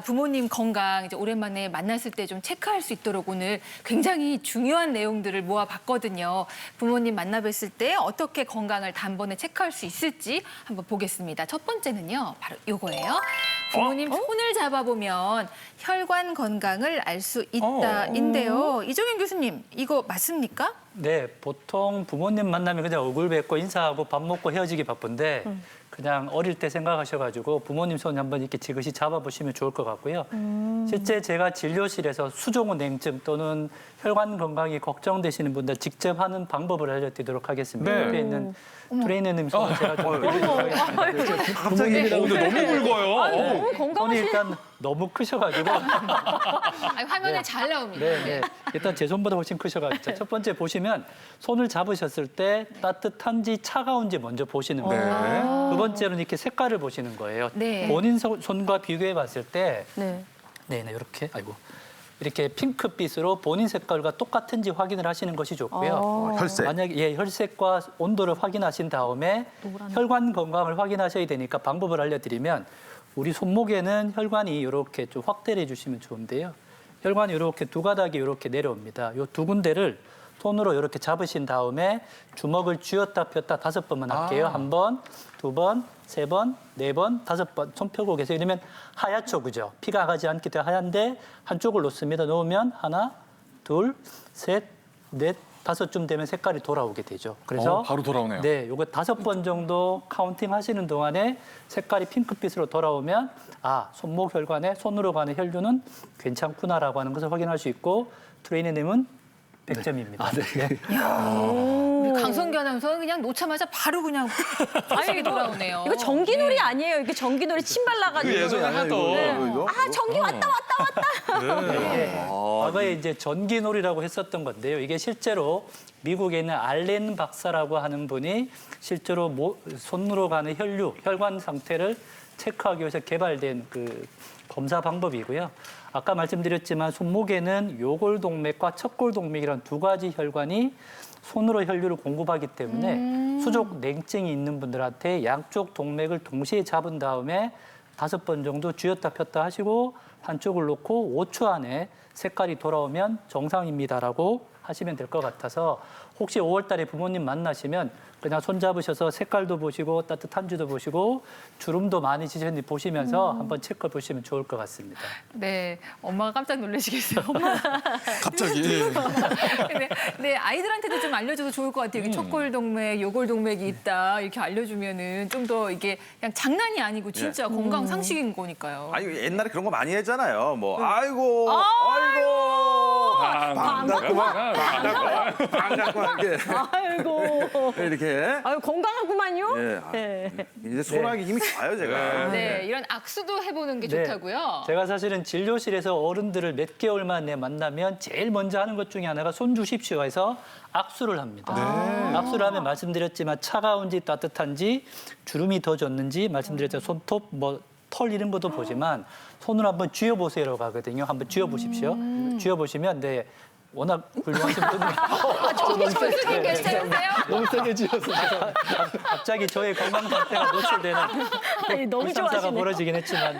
부모님 건강 이제 오랜만에 만났을 때 좀 체크할 수 있도록 오늘 굉장히 중요한 내용들을 모아봤거든요. 부모님 만나 뵀을 때 어떻게 건강을 단번에 체크할 수 있을지 한번 보겠습니다. 첫 번째는요, 바로 이거예요. 부모님 손을 잡아보면 혈관 건강을 알 수 있다인데요. 이종현 교수님, 이거 맞습니까? 네, 보통 부모님 만나면 그냥 얼굴 뵙고 인사하고 밥 먹고 헤어지기 바쁜데 그냥 어릴 때 생각하셔가지고 부모님 손 한번 이렇게 지그시 잡아보시면 좋을 것 같고요. 실제 제가 진료실에서 수종후 냉증 또는 혈관 건강이 걱정되시는 분들 직접 하는 방법을 알려드리도록 하겠습니다. 네. 옆에 있는 트레이너님 손을 제가 좀 갑자기 근데 너무 굵어요. 손이 일단 너무 크셔가지고 아니, 화면에 잘 나옵니다. 네. 일단 제 손보다 훨씬 크셔가지고 첫 번째 보시면 손을 잡으셨을 때 따뜻한지 차가운지 먼저 보시는 거예요. 두 번째로는 이렇게 색깔을 보시는 거예요. 네. 본인 손과 비교해 봤을 때 네. 이렇게 이렇게 핑크빛으로 본인 색깔과 똑같은지 확인을 하시는 것이 좋고요. 혈색. 만약에 혈색과 온도를 확인하신 다음에 혈관 건강을 확인하셔야 되니까 방법을 알려드리면 우리 손목에는 혈관이 이렇게 좀 확대를 해주시면 좋은데요. 혈관이 이렇게 두 가닥이 이렇게 내려옵니다. 이 두 군데를 손으로 이렇게 잡으신 다음에 주먹을 쥐었다 폈다 5번만 할게요. 한 번, 두 번, 세 번, 네 번, 5번. 손 펴고 계세요. 이러면 하얗죠, 그죠? 피가 가지 않기 때문에 하얀데 한쪽을 놓습니다. 놓으면 하나, 둘, 셋, 넷, 5쯤 되면 색깔이 돌아오게 되죠. 그래서 바로 돌아오네요. 네, 요거 5번 정도 카운팅 하시는 동안에 색깔이 핑크빛으로 돌아오면 손목 혈관에 손으로 가는 혈류는 괜찮구나라고 하는 것을 확인할 수 있고 트레이너님은 100점입니다. 우리 강성규 아나운서는 그냥 놓자마자 바로 그냥 빨리 돌아오네요. 이거 전기놀이 아니에요? 이게 전기놀이 침 발라가지고. 그 예전에 하던. 아, 전기 왔다. 과거에 이제 전기놀이라고 했었던 건데요. 이게 실제로 미국에 있는 알렌 박사라고 하는 분이 실제로 손으로 가는 혈관 상태를 체크하기 위해서 개발된 그 검사 방법이고요. 아까 말씀드렸지만 손목에는 요골동맥과 척골동맥이라는 두 가지 혈관이 손으로 혈류를 공급하기 때문에 수족 냉증이 있는 분들한테 양쪽 동맥을 동시에 잡은 다음에 5번 정도 쥐었다 폈다 하시고 한쪽을 놓고 5초 안에 색깔이 돌아오면 정상입니다라고 하시면 될 것 같아서 혹시 5월 달에 부모님 만나시면 그냥 손 잡으셔서 색깔도 보시고 따뜻한지도 보시고 주름도 많이 지셨는지 보시면서 한번 체크해 보시면 좋을 것 같습니다. 네, 엄마가 깜짝 놀라시겠어요. 엄마. 갑자기. 네, 아이들한테도 좀 알려줘도 좋을 것 같아요. 여기 척골동맥, 요골동맥이 있다 이렇게 알려주면은 좀 더 이게 그냥 장난이 아니고 진짜 건강 상식인 거니까요. 아니 옛날에 그런 거 많이 했잖아요. 뭐 아이고 반갑구만 이렇게 아유, 건강하구만요. 예. 이제 손하기 힘이 좋아요 제가. 네, 이런 악수도 해보는 게 네. 좋다고요. 제가 사실은 진료실에서 어른들을 몇 개월 만에 만나면 제일 먼저 하는 것 중에 하나가 손 주십시오 해서 악수를 합니다. 악수를 하면 말씀드렸지만 차가운지 따뜻한지 주름이 더 졌는지 말씀드렸죠. 손톱, 털 이런 것도 보지만 손으로 한번 쥐어보세요라고 하거든요. 한번 쥐어보십시오. 쥐어보시면 워낙 훌륭하신 분이 교수님 괜찮으세요? 너무 세게 쥐어서 갑자기 저의 건강 상태가 노출되는 너무 불상사가 좋아하시네요. 벌어지긴 했지만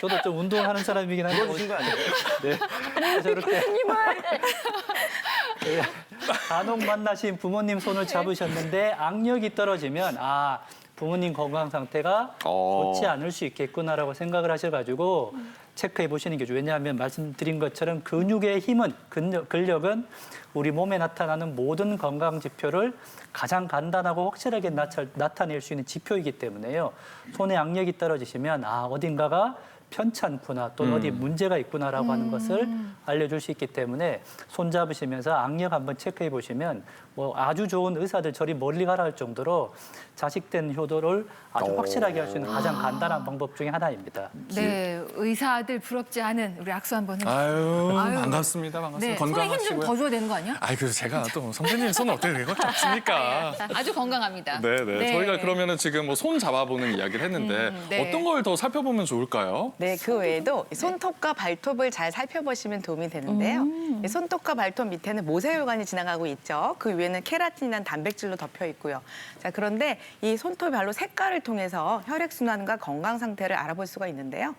저도 좀 운동하는 사람이긴 한데 보여주신 거 아니에요? 네. 그래서 이렇게 간혹 만나신 부모님 손을 잡으셨는데 악력이 떨어지면 부모님 건강 상태가 좋지 않을 수 있겠구나라고 생각을 하셔가지고 체크해 보시는 게 좋아요. 왜냐하면 말씀드린 것처럼 근육의 힘은, 근력은 우리 몸에 나타나는 모든 건강 지표를 가장 간단하고 확실하게 나타낼 수 있는 지표이기 때문에요. 손에 악력이 떨어지시면 어딘가가 편찮구나 또는 어디 문제가 있구나라고 하는 것을 알려줄 수 있기 때문에 손 잡으시면서 악력 한번 체크해 보시면 아주 좋은 의사들 저리 멀리 가라 할 정도로 자식된 효도를 아주 확실하게 할 수 있는 가장 간단한 방법 중에 하나입니다. 네, 의사들 부럽지 않은 우리 악수 한번 해보세요. 아유, 반갑습니다. 네, 손에 힘 좀 건강하시고요. 더 줘야 되는 거 아니야? 그래서 제가 또 선배님 손은 어떻게 되고 잡습니까? 아주 건강합니다. 네네. 저희가 그러면은 지금 손 잡아보는 이야기를 했는데 네. 어떤 걸 더 살펴보면 좋을까요? 네, 그 외에도 손톱과 발톱을 잘 살펴보시면 도움이 되는데요. 이 손톱과 발톱 밑에는 모세혈관이 지나가고 있죠. 그 위에는 케라틴이라는 단백질로 덮여 있고요. 자, 그런데 이 손톱 발로 색깔을 통해서 혈액순환과 건강 상태를 알아볼 수가 있는데요.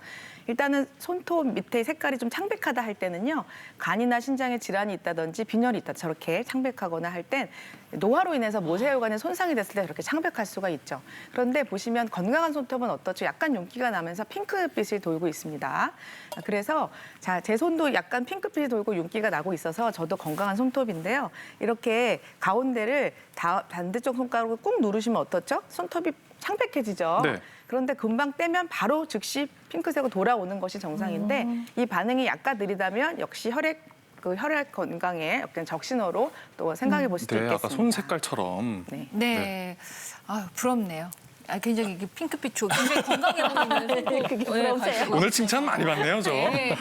일단은 손톱 밑에 색깔이 좀 창백하다 할 때는요. 간이나 신장에 질환이 있다든지 빈혈이 있다 저렇게 창백하거나 할 땐 노화로 인해서 모세혈관에 손상이 됐을 때 저렇게 창백할 수가 있죠. 그런데 보시면 건강한 손톱은 어떻죠? 약간 윤기가 나면서 핑크빛이 돌고 있습니다. 그래서 자, 제 손도 약간 핑크빛이 돌고 윤기가 나고 있어서 저도 건강한 손톱인데요. 이렇게 가운데를 반대쪽 손가락으로 꾹 누르시면 어떻죠? 손톱이 창백해지죠. 네. 그런데 금방 떼면 바로 즉시 핑크색으로 돌아오는 것이 정상인데 이 반응이 약간 느리다면 역시 혈액 건강에 어떤 적신호로 또 생각해 보실 수 네, 있겠습니다. 아까 손 색깔처럼. 네. 네. 아유, 부럽네요. 굉장히 이게 핑크빛 좋고 굉장히 건강해 보이는 그게 부러우세요? 오늘 칭찬 많이 받네요, 저. 네.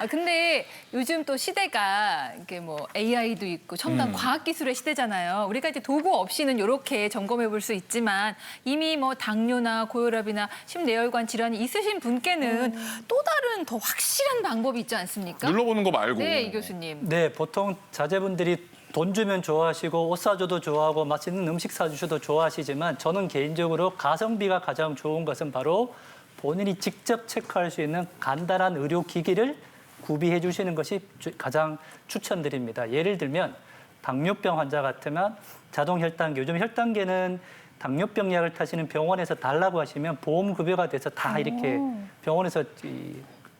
근데 요즘 또 시대가 이게 뭐 AI도 있고 첨단 과학 기술의 시대잖아요. 우리가 이제 도구 없이는 이렇게 점검해 볼 수 있지만 이미 뭐 당뇨나 고혈압이나 심뇌혈관 질환이 있으신 분께는 또 다른 더 확실한 방법이 있지 않습니까? 눌러보는 거 말고. 네, 이 교수님. 네, 보통 자제분들이 돈 주면 좋아하시고 옷 사줘도 좋아하고 맛있는 음식 사주셔도 좋아하시지만 저는 개인적으로 가성비가 가장 좋은 것은 바로 본인이 직접 체크할 수 있는 간단한 의료기기를 구비해 주시는 것이 가장 추천드립니다. 예를 들면 당뇨병 환자 같으면 자동혈당계, 요즘 혈당계는 당뇨병 약을 타시는 병원에서 달라고 하시면 보험급여가 돼서 다 이렇게 병원에서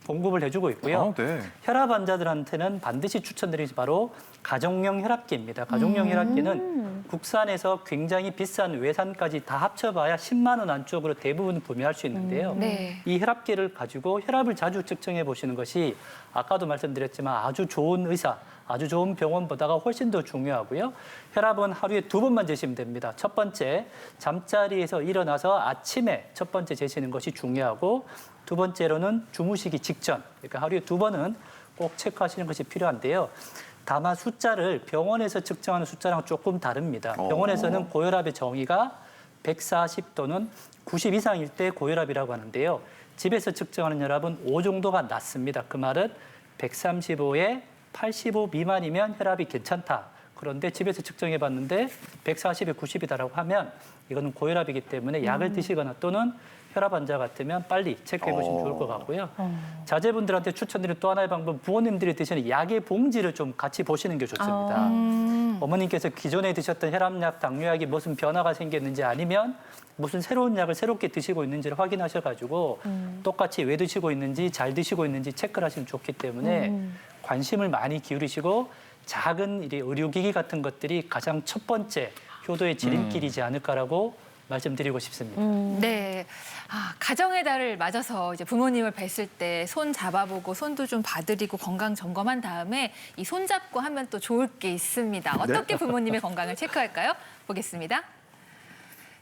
공급을 해주고 있고요. 아, 네. 혈압 환자들한테는 반드시 추천드리는 것이 바로 가정용 혈압계입니다. 가정용 혈압계는 국산에서 굉장히 비싼 외산까지 다 합쳐봐야 10만 원 안쪽으로 대부분 구매할 수 있는데요. 네. 이 혈압계를 가지고 혈압을 자주 측정해 보시는 것이 아까도 말씀드렸지만 아주 좋은 의사, 아주 좋은 병원보다가 훨씬 더 중요하고요. 혈압은 하루에 2번만 재시면 됩니다. 첫 번째, 잠자리에서 일어나서 아침에 첫 번째 재시는 것이 중요하고 두 번째로는 주무시기 직전, 그러니까 하루에 2번은 꼭 체크하시는 것이 필요한데요. 다만 숫자를 병원에서 측정하는 숫자랑 조금 다릅니다. 병원에서는 고혈압의 정의가 140 또는 90 이상일 때 고혈압이라고 하는데요. 집에서 측정하는 혈압은 5 정도가 낮습니다. 그 말은 135에 85 미만이면 혈압이 괜찮다. 그런데 집에서 측정해 봤는데 140에 90이다라고 하면 이거는 고혈압이기 때문에 약을 드시거나 또는 혈압 환자 같으면 빨리 체크해 보시면 좋을 것 같고요. 자제분들한테 추천드리는 또 하나의 방법은 부모님들이 드시는 약의 봉지를 좀 같이 보시는 게 좋습니다. 어머님께서 기존에 드셨던 혈압약, 당뇨약이 무슨 변화가 생겼는지 아니면 무슨 새로운 약을 새롭게 드시고 있는지를 확인하셔가지고 똑같이 왜 드시고 있는지 잘 드시고 있는지 체크를 하시면 좋기 때문에 관심을 많이 기울이시고 작은 의료기기 같은 것들이 가장 첫 번째 효도의 지름길이지 않을까라고 말씀드리고 싶습니다. 네. 가정의 달을 맞아서 이제 부모님을 뵀을 때 손 잡아보고 손도 좀 봐드리고 건강 점검한 다음에 이 손 잡고 하면 또 좋을 게 있습니다. 어떻게 부모님의 건강을 체크할까요? 보겠습니다.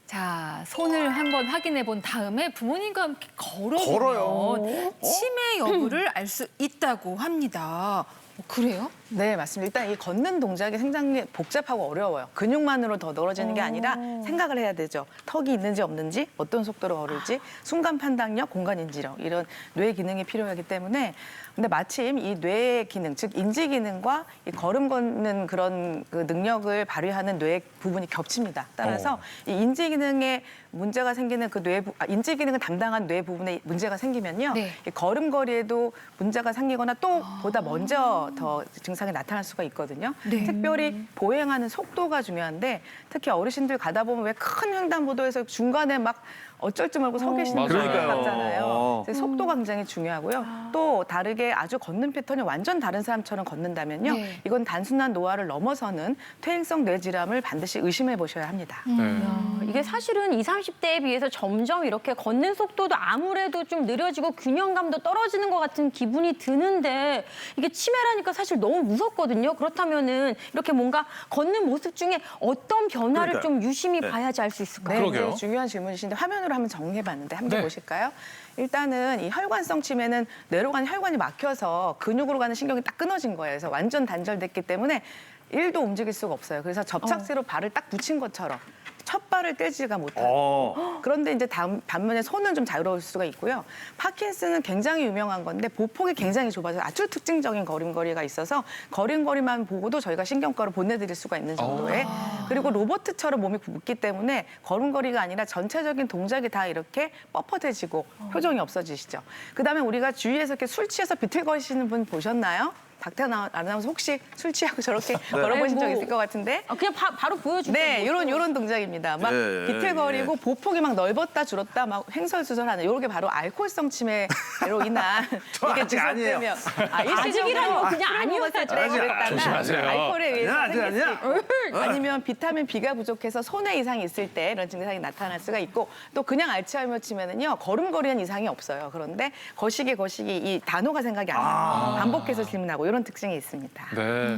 자, 손을 한번 확인해 본 다음에 부모님과 함께 걸어보면 치매 여부를 알 수 있다고 합니다. 그래요? 네, 맞습니다. 일단 이 걷는 동작이 굉장히 복잡하고 어려워요. 근육만으로 더 늘어지는 게 아니라 생각을 해야 되죠. 턱이 있는지 없는지, 어떤 속도로 걸을지, 순간 판단력, 공간 인지력 이런 뇌 기능이 필요하기 때문에 근데 마침 이 뇌의 기능, 즉 인지 기능과 이 걸음 걷는 그런 그 능력을 발휘하는 뇌 부분이 겹칩니다. 따라서 이 인지 기능에 문제가 생기는 그 인지 기능을 담당한 뇌 부분에 문제가 생기면요, 네. 이 걸음걸이에도 문제가 생기거나 또 보다 먼저 더 증상이 나타날 수가 있거든요. 네. 특별히 보행하는 속도가 중요한데 특히 어르신들 가다 보면 왜 큰 횡단보도에서 중간에 막 어쩔 줄 모르고 서 계시는 분들 맞아요. 같잖아요. 그래서 속도가 굉장히 중요하고요. 또 다르게 아주 걷는 패턴이 완전 다른 사람처럼 걷는다면요. 네. 이건 단순한 노화를 넘어서는 퇴행성 뇌질환을 반드시 의심해 보셔야 합니다. 네. 이게 사실은 20, 30대에 비해서 점점 이렇게 걷는 속도도 아무래도 좀 느려지고 균형감도 떨어지는 것 같은 기분이 드는데 이게 치매라니까 사실 너무 무섭거든요. 그렇다면은 이렇게 뭔가 걷는 모습 중에 어떤 변화를 그러니까요. 좀 유심히 봐야지 알 수 있을까요? 그러게요. 네, 중요한 질문이신데 화면으로 한번 정리해봤는데 함께 네. 보실까요? 일단은 이 혈관성 치매는 뇌로 가는 혈관이 막혀서 근육으로 가는 신경이 딱 끊어진 거예요. 그래서 완전 단절됐기 때문에 1도 움직일 수가 없어요. 그래서 접착제로 발을 딱 붙인 것처럼 첫 발 손발을 떼지가 못하고. 그런데 이제 반면에 손은 좀 자유로울 수가 있고요. 파킨슨은 굉장히 유명한 건데 보폭이 굉장히 좁아서 아주 특징적인 걸음걸이가 있어서 걸음걸이만 보고도 저희가 신경과로 보내드릴 수가 있는 정도의 그리고 로버트처럼 몸이 굽기 때문에 걸음걸이가 아니라 전체적인 동작이 다 이렇게 뻣뻣해지고 표정이 없어지시죠. 그다음에 우리가 주위에서 이렇게 술 취해서 비틀거리시는 분 보셨나요? 박태환 아나운서 혹시 술 취하고 저렇게 걸어보신 적 있을 것 같은데 그냥 바로 보여줄게요. 네, 요런 동작입니다. 막 예, 비틀거리고 보폭이 막 넓었다 줄었다 막 횡설수설하는 요게 바로 알코올성 치매로 인한 이게 아직 아니에요. 지속되면 아직이라뇨. 그냥 아니었을 때. 그랬다가 조심하세요. 알코올에 의해서 아니야, 생길 수 아니야. 있고 아니면 비타민 B가 부족해서 손해 이상이 있을 때 이런 증상이 나타날 수가 있고 또 그냥 알츠하이머 치매는요 걸음걸이는 이상이 없어요. 그런데 거시기 이 단어가 생각이 안 나요. 반복해서 질문하고 이런 특징이 있습니다. 네.